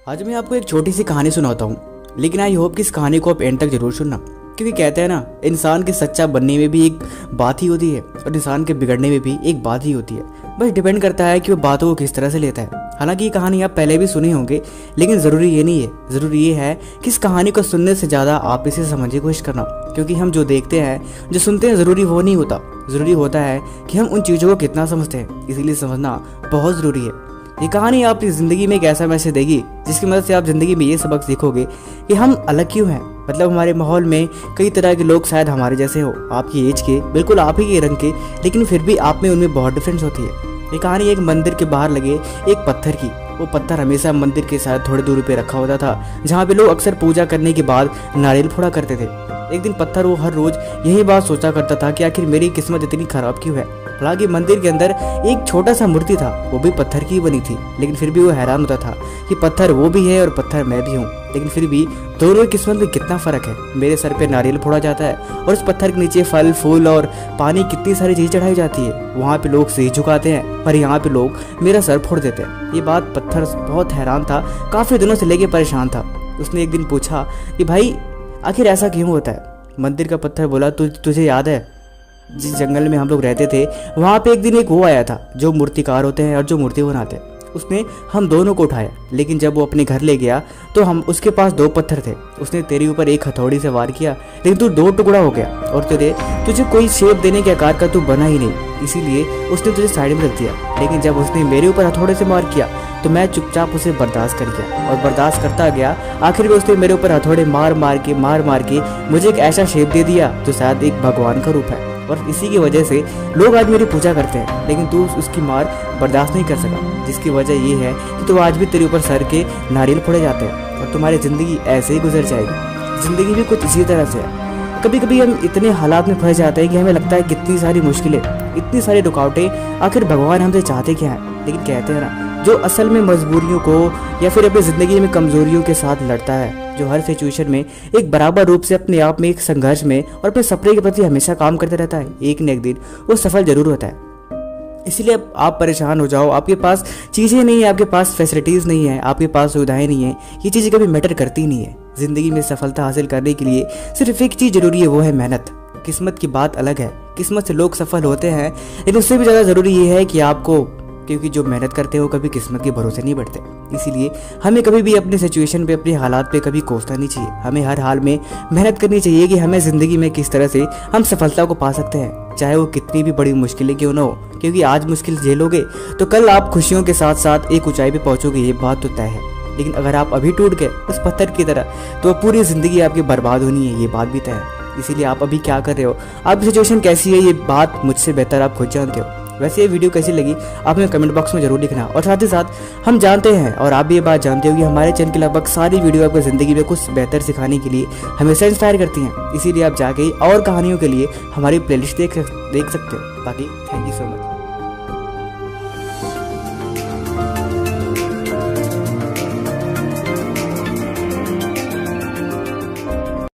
आज मैं आपको एक छोटी सी कहानी सुनाता हूँ, लेकिन आई होप कि इस कहानी को आप एंड तक जरूर सुनना, क्योंकि कहते हैं ना, इंसान के सच्चा बनने में भी एक बात ही होती है और इंसान के बिगड़ने में भी एक बात ही होती है। बस डिपेंड करता है कि वो बातों को किस तरह से लेता है। हालांकि ये कहानी आप पहले भी सुने होंगे, लेकिन ज़रूरी ये नहीं है। ज़रूरी ये है कि इस कहानी को सुनने से ज़्यादा आप इसे समझने की कोशिश करना, क्योंकि हम जो देखते हैं, जो सुनते हैं, ज़रूरी वो नहीं होता। ज़रूरी होता है कि हम उन चीज़ों को कितना समझते हैं, इसीलिए समझना बहुत ज़रूरी है। ये कहानी आपकी ज़िंदगी में एक ऐसा मैसेज देगी जिसकी मदद से आप ज़िंदगी में ये सबक सीखोगे कि हम अलग क्यों हैं। मतलब हमारे माहौल में कई तरह के लोग शायद हमारे जैसे हो, आपकी एज के, बिल्कुल आप ही के रंग के, लेकिन फिर भी आप में उनमें बहुत डिफरेंस होती है। ये कहानी एक मंदिर के बाहर लगे एक पत्थर की। वो पत्थर हमेशा मंदिर के साथ थोड़ी दूरी पे रखा होता था, जहाँ पे लोग अक्सर पूजा करने के बाद नारियल फोड़ा करते थे। एक दिन पत्थर वो हर रोज यही बात सोचा करता था कि आखिर मेरी किस्मत इतनी खराब क्यों है। हालांकि मंदिर के अंदर एक छोटा सा मूर्ति था, वो भी पत्थर की बनी थी, लेकिन फिर भी वो हैरान होता था कि पत्थर वो भी है और पत्थर मैं भी हूँ, लेकिन फिर भी दोनों की किस्मत में कितना फर्क है। मेरे सर पे नारियल फोड़ा जाता है और उस पत्थर के नीचे फल फूल और पानी, कितनी सारी चीज़ चढ़ाई जाती है। वहाँ पे लोग सिर झुकाते हैं और यहाँ पे लोग मेरा सर फोड़ देते हैं। ये बात पत्थर बहुत हैरान था, काफ़ी दिनों से लेके परेशान था। उसने एक दिन पूछा कि भाई आखिर ऐसा क्यों होता है। मंदिर का पत्थर बोला, तुझे याद है जिस जंगल में हम लोग रहते थे, वहाँ पे एक दिन एक वो आया था जो मूर्तिकार होते हैं और जो मूर्ति बनाते हैं। उसने हम दोनों को उठाया, लेकिन जब वो अपने घर ले गया तो हम उसके पास दो पत्थर थे। उसने तेरे ऊपर एक हथौड़ी से वार किया, लेकिन तू दो टुकड़ा हो गया और तुझे कोई शेप देने के आकार का तू बना ही नहीं, इसीलिए उसने तुझे साइड में रख दिया। लेकिन जब उसने मेरे ऊपर हथौड़े से वार किया तो मैं चुपचाप उसे बर्दाश्त कर गया और बर्दाश्त करता गया। आखिर में उसने मेरे ऊपर हथौड़े मार मार के मुझे एक ऐसा शेप दे दिया जो शायद एक भगवान का रूप है, और इसी की वजह से लोग आज मेरी पूजा करते हैं। लेकिन तू उसकी मार बर्दाश्त नहीं कर सका, जिसकी वजह ये है कि तो आज भी तेरे ऊपर सर के नारियल फोड़े जाते हैं और तुम्हारी ज़िंदगी ऐसे ही गुजर जाएगी। ज़िंदगी भी कुछ इसी तरह से है। कभी कभी हम इतने हालात में फंस जाते हैं कि हमें लगता है कितनी सारी मुश्किलें, इतनी सारी रुकावटें, आखिर भगवान हमसे चाहते क्या है। लेकिन कहते हैं ना, जो असल में मजबूरियों को या फिर अपनी ज़िंदगी में कमज़ोरियों के साथ लड़ता है, जो हर सिचुएशन में एक बराबर रूप से अपने आप में एक संघर्ष में और अपने सपने के प्रति हमेशा काम करते रहता है, एक न एक दिन वो सफल जरूर होता है। इसलिए आप परेशान हो जाओ, आपके पास चीज़ें नहीं है, आपके पास फैसिलिटीज़ नहीं है, आपके पास सुविधाएं नहीं है, ये चीज़ें कभी मैटर करती नहीं है। ज़िंदगी में सफलता हासिल करने के लिए सिर्फ एक चीज़ जरूरी है, वो है मेहनत। किस्मत की बात अलग है, किस्मत से लोग सफल होते हैं, लेकिन उससे भी ज़्यादा ज़रूरी ये है कि आपको, क्योंकि जो मेहनत करते हो कभी किस्मत के भरोसे नहीं बढ़ते। इसीलिए हमें कभी भी अपनी सिचुएशन पे, अपने हालात पे कभी कोसना नहीं चाहिए। हमें हर हाल में मेहनत करनी चाहिए कि हमें ज़िंदगी में किस तरह से हम सफलता को पा सकते हैं, चाहे वो कितनी भी बड़ी मुश्किलें क्यों ना हो। क्योंकि आज मुश्किल झेलोगे तो कल आप खुशियों के साथ साथ एक ऊंचाई पे पहुंचोगे, ये बात तो तय है। लेकिन अगर आप अभी टूट गए उस पत्थर की तरह, तो पूरी ज़िंदगी आपकी बर्बाद होनी है, ये बात भी तय है। इसीलिए आप अभी क्या कर रहे हो, आपकी सिचुएशन कैसी है, ये बात मुझसे बेहतर आप खुद जानते हो। वैसे ये वीडियो कैसी लगी आप हमें कमेंट बॉक्स में जरूर लिखना। और साथ ही साथ हम जानते हैं और आप भी ये बात जानते हो कि हमारे चैनल की लगभग सारी वीडियो आपको ज़िंदगी में कुछ बेहतर सिखाने के लिए हमेशा इंस्पायर करती हैं। इसीलिए आप जाके और कहानियों के लिए हमारी प्लेलिस्ट देख सकते हो। बाकी थैंक यू सो मच।